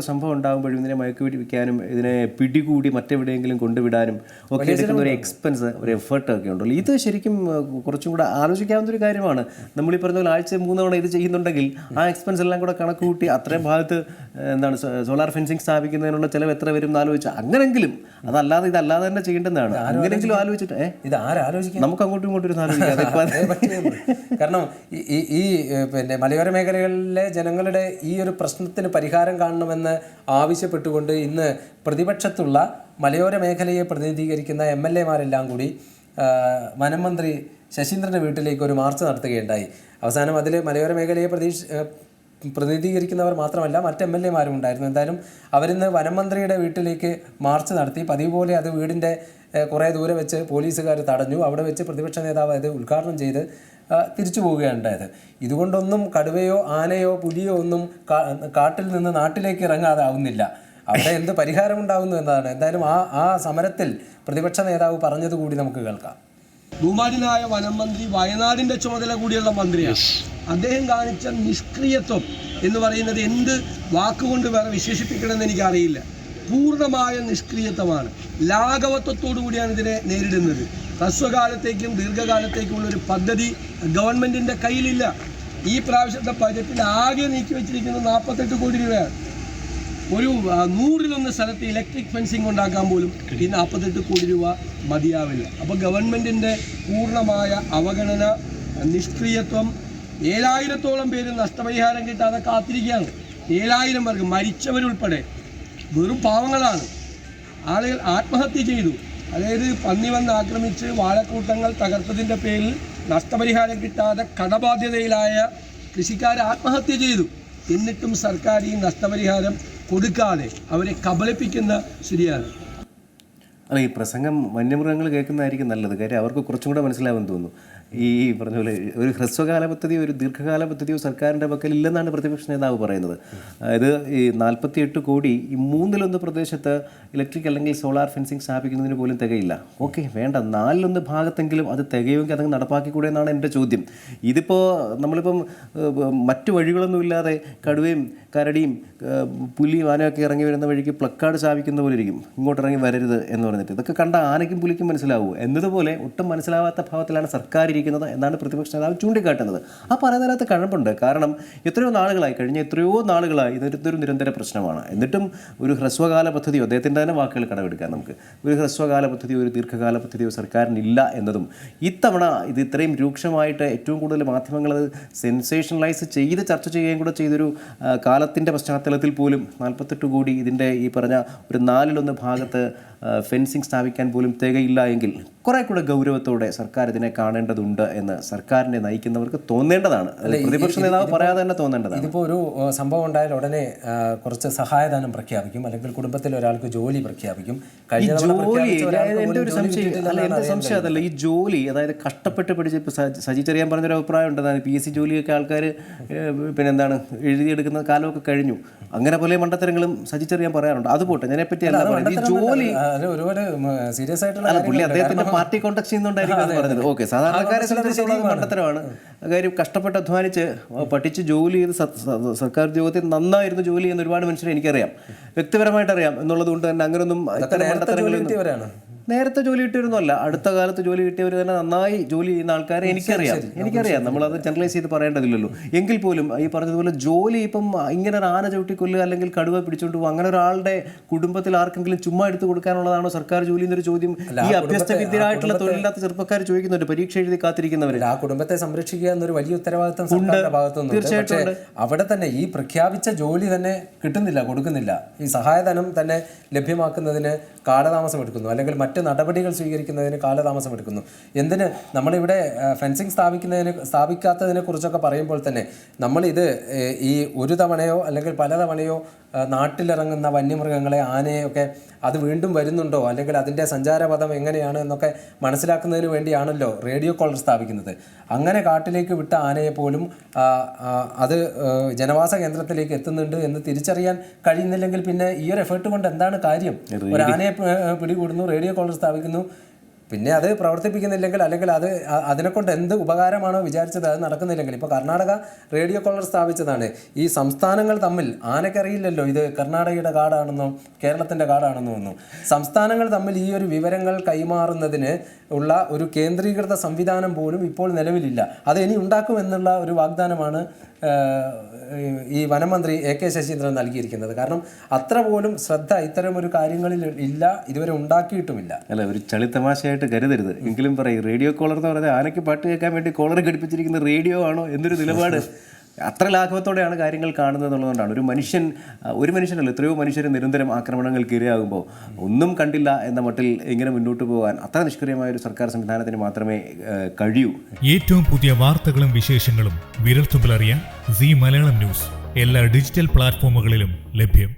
സംഭവം ഉണ്ടാകുമ്പോഴും ഇതിനെ മയക്കുപിടിപ്പിക്കാനും ഇതിനെ പിടികൂടി മറ്റെവിടെയെങ്കിലും കൊണ്ടുവിടാനും ഒക്കെ എടുക്കുന്ന ഒരു എക്സ്പെൻസ്, ഒരു എഫേർട്ട് ഒക്കെ ഉണ്ടല്ലോ. ഇത് ശരിക്കും കുറച്ചും കൂടെ ആലോചിക്കാവുന്ന ഒരു കാര്യമാണ്. നമ്മളീ പറഞ്ഞ പോലെ ആഴ്ച 3 തവണ ഇത് ചെയ്യുന്നുണ്ടെങ്കിൽ ആ എക്സ്പെൻസ് എല്ലാം കൂടെ കണക്ക് കൂട്ടി അത്രയും ഭാഗത്ത് എന്താണ് സോളാർ ഫെൻസിങ് സ്ഥാപിക്കുന്നതിനുള്ള ചിലവ് എത്ര വരും എന്ന് ആലോചിച്ചാൽ അങ്ങനെങ്കിലും അതല്ലാതെ ഇതല്ലാതെ തന്നെ ചെയ്യേണ്ടതാണ്. അങ്ങനെയെങ്കിലും ആലോചിച്ചിട്ട് ഇത് ആലോചിക്കും, നമുക്ക് അങ്ങോട്ടും ഇങ്ങോട്ടും ഒരു കാരണം ഈ പിന്നെ മലയോര മേഖലകളിലെ ജനങ്ങളുടെ ഈ ഒരു പ്രശ്നത്തിന് പരിഹാരം കാണണമെന്ന് ആവശ്യപ്പെട്ടുകൊണ്ട് ഇന്ന് പ്രതിപക്ഷത്തുള്ള മലയോര മേഖലയെ പ്രതിനിധീകരിക്കുന്ന MLA-മാരെല്ലാം കൂടി വനം മന്ത്രി ശശീന്ദ്രൻ്റെ വീട്ടിലേക്ക് ഒരു മാർച്ച് നടത്തുകയുണ്ടായി. അവസാനം അതിൽ മലയോര മേഖലയെ പ്രതിനിധീകരിക്കുന്നവർ മാത്രമല്ല മറ്റ് MLA-മാരും ഉണ്ടായിരുന്നു. എന്തായാലും അവരിന്ന് വനം മന്ത്രിയുടെ വീട്ടിലേക്ക് മാർച്ച് നടത്തി. പതിവ് പോലെ അത് വീടിൻ്റെ കുറേ ദൂരെ വെച്ച് പോലീസുകാർ തടഞ്ഞു. അവിടെ വെച്ച് പ്രതിപക്ഷ നേതാവ് അത് ഉദ്ഘാടനം ചെയ്ത് തിരിച്ചു പോവുകയാണ് ഉണ്ടായത്. ഇതുകൊണ്ടൊന്നും കടുവയോ ആനയോ പുലിയോ ഒന്നും കാട്ടിൽ നിന്ന് നാട്ടിലേക്ക് ഇറങ്ങാതാവുന്നില്ല. അവിടെ എന്ത് പരിഹാരം ഉണ്ടാവുന്നു എന്നതാണ്. എന്തായാലും ആ സമരത്തിൽ പ്രതിപക്ഷ നേതാവ് പറഞ്ഞത് കൂടി നമുക്ക് കേൾക്കാം. ബഹുമാനായ വനം മന്ത്രി വയനാടിൻ്റെ ചുമതല കൂടിയുള്ള മന്ത്രിയാണ്. അദ്ദേഹം കാണിച്ച നിഷ്ക്രിയത്വം എന്ന് പറയുന്നത് എന്ത് വാക്കുകൊണ്ട് വേറെ വിശേഷിപ്പിക്കണമെന്ന് എനിക്കറിയില്ല. പൂർണ്ണമായ നിഷ്ക്രിയത്വമാണ്, ലാഘവത്വത്തോടു കൂടിയാണ് ഇതിനെ നേരിടുന്നത്. ഹ്രസ്വകാലത്തേക്കും ദീർഘകാലത്തേക്കുമുള്ളൊരു പദ്ധതി ഗവൺമെൻറ്റിൻ്റെ കയ്യിലില്ല. ഈ പ്രാവശ്യത്തെ ബജറ്റിൽ ആകെ നീക്കി വെച്ചിരിക്കുന്നത് 48 കോടി രൂപയാണ്. ഒരു 100-1 സ്ഥലത്ത് ഇലക്ട്രിക് ഫെൻസിങ് ഉണ്ടാക്കാൻ പോലും ഈ 48 കോടി രൂപ മതിയാവില്ല. അപ്പോൾ ഗവൺമെൻറ്റിൻ്റെ പൂർണ്ണമായ അവഗണന, നിഷ്ക്രിയത്വം. 7000-ഓളം പേര് നഷ്ടപരിഹാരം കിട്ടാതെ കാത്തിരിക്കുകയാണ്. 7000 പേർക്ക്, മരിച്ചവരുൾപ്പെടെ വെറും പാവങ്ങളാണ്. ആളുകൾ ആത്മഹത്യ ചെയ്തു. അതായത് പന്നി വന്ന് ആക്രമിച്ച് വാഴക്കൂട്ടങ്ങൾ തകർത്തതിൻ്റെ പേരിൽ നഷ്ടപരിഹാരം കിട്ടാതെ കടബാധ്യതയിലായ കൃഷിക്കാർ ആത്മഹത്യ ചെയ്തു. എന്നിട്ടും സർക്കാർ ഈ നഷ്ടപരിഹാരം കൊടുക്കാതെ അവരെ കബളിപ്പിക്കുന്ന ശരിയാണ്. അല്ല, ഈ പ്രസംഗം വന്യമൃഗങ്ങൾ കേൾക്കുന്നതായിരിക്കും നല്ലത്. കാര്യം അവർക്ക് കുറച്ചും കൂടെ മനസ്സിലാവുമെന്ന് തോന്നുന്നു. ഈ പറഞ്ഞ പോലെ ഒരു ഹ്രസ്വകാല പദ്ധതിയോ ഒരു ദീർഘകാല പദ്ധതിയോ സർക്കാരിൻ്റെ പക്കൽ ഇല്ലെന്നാണ് പ്രതിപക്ഷ നേതാവ് പറയുന്നത്. അതായത് ഈ 48 കോടി ഈ 1/3 പ്രദേശത്ത് ഇലക്ട്രിക് അല്ലെങ്കിൽ സോളാർ ഫെൻസിങ് സ്ഥാപിക്കുന്നതിന് പോലും തികയില്ല. ഓക്കെ, വേണ്ട, 4/1 ഭാഗത്തെങ്കിലും അത് തികയുമെങ്കിൽ അതങ്ങ് നടപ്പാക്കിക്കൂടെ എന്നാണ് എൻ്റെ ചോദ്യം. ഇതിപ്പോൾ നമ്മളിപ്പം മറ്റു വഴികളൊന്നും ഇല്ലാതെ കടുവയും കരടിയും പുലിയും ആനയൊക്കെ ഇറങ്ങി വരുന്ന വഴിക്ക് പ്ലക്കാർഡ് സ്ഥാപിക്കുന്ന പോലെ ഇരിക്കും, ഇങ്ങോട്ട് ഇറങ്ങി വരരുത് എന്ന് പറഞ്ഞിട്ട്. ഇതൊക്കെ കണ്ട ആനയ്ക്കും പുലിക്കും മനസ്സിലാവൂ എന്നതുപോലെ ഒട്ടും മനസ്സിലാവാത്ത ഭാവത്തിലാണ് സർക്കാർ ഇരിക്കുന്നത് എന്നാണ് പ്രതിപക്ഷ നേതാവ് ചൂണ്ടിക്കാട്ടുന്നത്. ആ പറയുന്നതിനകത്ത് കഴമ്പുണ്ട്. കാരണം കഴിഞ്ഞ എത്രയോ നാളുകളായി ഇതൊരു നിരന്തര പ്രശ്നമാണ്. എന്നിട്ടും ഒരു ഹ്രസ്വകാല പദ്ധതിയോ, അദ്ദേഹത്തിൻ്റെ തന്നെ വാക്കുകൾ കടമെടുക്കാം നമുക്ക്, ഒരു ഹ്രസ്വകാല പദ്ധതിയോ ഒരു ദീർഘകാല പദ്ധതിയോ സർക്കാരിനില്ല എന്നതും ഇത്തവണ ഇത് ഇത്രയും രൂക്ഷമായിട്ട് ഏറ്റവും കൂടുതൽ മാധ്യമങ്ങൾ അത് സെൻസേഷണലൈസ് ചെയ്ത് ചർച്ച ചെയ്യുകയും കൂടെ ചെയ്തൊരു കാലത്തിൻ്റെ പശ്ചാത്തലത്തിൽ പോലും 48 കോടി ഇതിൻ്റെ ഈ പറഞ്ഞ ഒരു 4/1 ഭാഗത്ത് ഫെൻസിങ് സ്ഥാപിക്കാൻ പോലും തികയില്ല എങ്കിൽ കുറെ കൂടെ ഗൗരവത്തോടെ സർക്കാർ ഇതിനെ കാണേണ്ടതുണ്ട് എന്ന് സർക്കാരിനെ നയിക്കുന്നവർക്ക് തോന്നേണ്ടതാണ്. പ്രതിപക്ഷ നേതാവ് പറയാതെ തന്നെ തോന്നേണ്ടതാണ്. ഇതിപ്പോൾ ഒരു സംഭവം ഉണ്ടായാൽ ഉടനെ കുറച്ച് സഹായധനം പ്രഖ്യാപിക്കും, അല്ലെങ്കിൽ കുടുംബത്തിൽ ഒരാൾക്ക് ജോലി പ്രഖ്യാപിക്കും. എൻ്റെ ഒരു സംശയം അതല്ല, ഈ ജോലി അതായത് കഷ്ടപ്പെട്ട് പഠിച്ച് ഇപ്പോൾ സജി ചെറിയാൻ പറഞ്ഞൊരു അഭിപ്രായം ഉണ്ട്, PSC ജോലിയൊക്കെ ആൾക്കാർ പിന്നെന്താണ് എഴുതിയെടുക്കുന്ന കാലമൊക്കെ കഴിഞ്ഞു. അങ്ങനെ പല മണ്ടത്തരങ്ങളും സജി ചെറിയാൻ പറയാറുണ്ട്. അത് പോട്ടെ, അതിനെപ്പറ്റി അല്ല പറയുന്നത്. ഈ ജോലി ഒരുപാട് സീരിയസ് ആയിട്ടുള്ള പുള്ളി അദ്ദേഹത്തിന്റെ പാർട്ടി കോൺടാക്ട് ചെയ്യുന്നുണ്ടായിരിക്കും എന്ന് പറഞ്ഞത്. ഓക്കെ, സാധാരണക്കാരെ സംബന്ധിച്ചിടത്തോളം മണ്ടത്തരമാണ്. കാര്യം കഷ്ടപ്പെട്ട് അധ്വാനിച്ച് പഠിച്ച് ജോലി ചെയ്ത് സർക്കാർ ഉദ്യോഗത്തിൽ നന്നായിരുന്നു ജോലി ചെയ്യുന്ന ഒരുപാട് മനുഷ്യരെ എനിക്കറിയാം, വ്യക്തിപരമായിട്ട് അറിയാം. എന്നുള്ളത് കൊണ്ട് തന്നെ അങ്ങനൊന്നും നേരത്തെ ജോലി കിട്ടിയിരുന്നല്ല, അടുത്ത കാലത്ത് ജോലി കിട്ടിയവർ തന്നെ നന്നായി ജോലി ചെയ്യുന്ന ആൾക്കാരെ എനിക്കറിയാം. നമ്മളത് ജനറലൈസ് ചെയ്ത് പറയേണ്ടതില്ലല്ലോ. എങ്കിൽ പോലും ഈ പറഞ്ഞതുപോലെ ജോലി ഇപ്പം ഇങ്ങനെ ഒരു ആന ചവിട്ടിക്കൊല്ലുക അല്ലെങ്കിൽ കടുവ പിടിച്ചുകൊണ്ട് പോകുക, അങ്ങനെ ഒരാളുടെ കുടുംബത്തിൽ ആർക്കെങ്കിലും ചുമ്മാ എടുത്ത് കൊടുക്കാനുള്ളതാണോ സർക്കാർ ജോലി എന്നൊരു ചോദ്യം ഈ അഭ്യസ്തവിദ്യരായിട്ടുള്ള തൊഴിലില്ലാത്ത ചെറുപ്പക്കാർ ചോദിക്കുന്നുണ്ട്, പരീക്ഷ എഴുതി കാത്തിരിക്കുന്നവർ. ആ കുടുംബത്തെ സംരക്ഷിക്കുക എന്നൊരു വലിയ ഉത്തരവാദിത്തം സർക്കാരിന്റെ ഭാഗത്തുനിന്ന് തീർച്ചയായിട്ടും. അവിടെ തന്നെ ഈ പ്രഖ്യാപിച്ച ജോലി തന്നെ കിട്ടുന്നില്ല, കൊടുക്കുന്നില്ല. ഈ സഹായധനം തന്നെ ലഭ്യമാക്കുന്നതിന് കാലതാമസം എടുക്കുന്നു, അല്ലെങ്കിൽ മറ്റ് നടപടികൾ സ്വീകരിക്കുന്നതിന് കാലതാമസം എടുക്കുന്നു. എന്തിന് നമ്മളിവിടെ ഫെൻസിങ് സ്ഥാപിക്കാത്തതിനെ കുറിച്ചൊക്കെ പറയുമ്പോൾ തന്നെ നമ്മളിത് ഈ ഒരു തവണയോ അല്ലെങ്കിൽ പല തവണയോ നാട്ടിലിറങ്ങുന്ന വന്യമൃഗങ്ങളെ, ആനയൊക്കെ അത് വീണ്ടും വരുന്നുണ്ടോ അല്ലെങ്കിൽ അതിൻ്റെ സഞ്ചാരപഥം എങ്ങനെയാണ് എന്നൊക്കെ മനസ്സിലാക്കുന്നതിന് വേണ്ടിയാണല്ലോ റേഡിയോ കോളർ സ്ഥാപിക്കുന്നത്. അങ്ങനെ കാട്ടിലേക്ക് വിട്ട ആനയെ പോലും അത് ജനവാസ കേന്ദ്രത്തിലേക്ക് എത്തുന്നുണ്ട് എന്ന് തിരിച്ചറിയാൻ കഴിയുന്നില്ലെങ്കിൽ പിന്നെ ഈ ഒരു എഫേർട്ട് കൊണ്ട് എന്താണ് കാര്യം? ഒരു ആനയെ പിടികൂടുന്നു, റേഡിയോ കോളർ സ്ഥാപിക്കുന്നു, പിന്നെ അത് പ്രവർത്തിപ്പിക്കുന്നില്ലെങ്കിൽ അല്ലെങ്കിൽ അതിനെക്കൊണ്ട് എന്ത് ഉപകാരമാണോ വിചാരിച്ചത് അത് നടക്കുന്നില്ലെങ്കിൽ ഇപ്പോൾ കർണാടക റേഡിയോ കോളർ സ്ഥാപിച്ചതാണ്. ഈ സംസ്ഥാനങ്ങൾ തമ്മിൽ ആനക്കറിയില്ലല്ലോ ഇത് കർണാടകയുടെ കാർഡാണെന്നോ കേരളത്തിൻ്റെ കാർഡാണെന്നോ ഒന്നും. സംസ്ഥാനങ്ങൾ തമ്മിൽ ഈ ഒരു വിവരങ്ങൾ കൈമാറുന്നതിന് ഉള്ള ഒരു കേന്ദ്രീകൃത സംവിധാനം പോലും ഇപ്പോൾ നിലവിലില്ല. അത് ഇനി ഉണ്ടാക്കുമെന്നുള്ള ഒരു വാഗ്ദാനമാണ് ഈ വനമന്ത്രി AK ശശീന്ദ്രൻ നൽകിയിരിക്കുന്നത്. കാരണം അത്ര പോലും ശ്രദ്ധ ഇത്തരമൊരു കാര്യങ്ങളിൽ ഇല്ല, ഇതുവരെ ഉണ്ടാക്കിയിട്ടുമില്ല. അല്ല, ഒരു ചളിത്തമാശയായിട്ട് കരുതരുത്. എങ്കിലും പറയും റേഡിയോ കോളർ എന്ന് പറയുന്നത് ആനയ്ക്ക് പാട്ട് കേൾക്കാൻ വേണ്ടി കോളർ ഘടിപ്പിച്ചിരിക്കുന്ന റേഡിയോ ആണോ എന്നൊരു നിലപാട് അത്ര ലാഘവത്തോടെയാണ് കാര്യങ്ങൾ കാണുന്നത് എന്നുള്ളതുകൊണ്ടാണ്. ഒരു മനുഷ്യനല്ല, എത്രയോ മനുഷ്യർ നിരന്തരം ആക്രമണങ്ങൾക്ക് ഇരയാകുമ്പോൾ ഒന്നും കണ്ടില്ല എന്ന മട്ടിൽ ഇങ്ങനെ മുന്നോട്ട് പോകാൻ അത്ര നിഷ്ക്രിയമായ ഒരു സർക്കാർ സംവിധാനത്തിന് മാത്രമേ കഴിയൂ. ഏറ്റവും പുതിയ വാർത്തകളും വിശേഷങ്ങളും വിരൽത്തുമ്പിലറിയാൻ സീ മലയാളം ന്യൂസ് എല്ലാ ഡിജിറ്റൽ പ്ലാറ്റ്ഫോമുകളിലും ലഭ്യം.